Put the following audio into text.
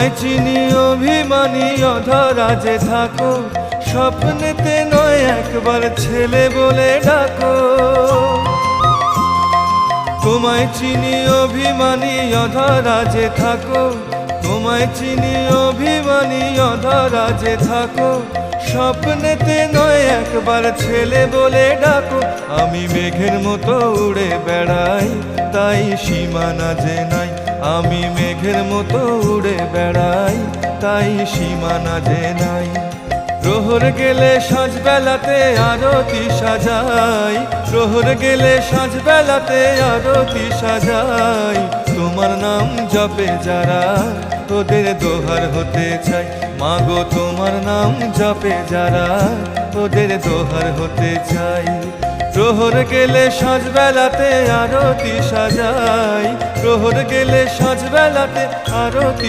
তোমায় চিনি অভিমানী অধরা যে থাকো, স্বপ্নেতে নয় একবার ছেলে বলে ডাকো। তোমায় চিনি অভিমানী অধরা যে থাকো, তোমায় চিনি অভিমানী অধরা যে থাকো, স্বপ্নেতে নয় একবার ছেলে বলে ডাকো। আমি মেঘের মতো উড়ে বেড়াই, তাই সীমানা যে নাই। আমি মেঘের মতো উড়ে বেড়াই, তাই সীমানা যে নাই। প্রহর গেলে সাঁঝবেলাতে আরতি সাজাই, প্রহর গেলে সাঁঝবেলাতে আরতি সাজাই। তোমার নাম জপে যারা, তোদের দোহার হতে চাই। মাগো তোমার নাম জপে যারা, তোদের দোহার হতে চাই। প্রহর গেলে সাঁঝবেলাতে আরতি সাজাই, প্রহর গেলে সাঁঝবেলাতে আরতি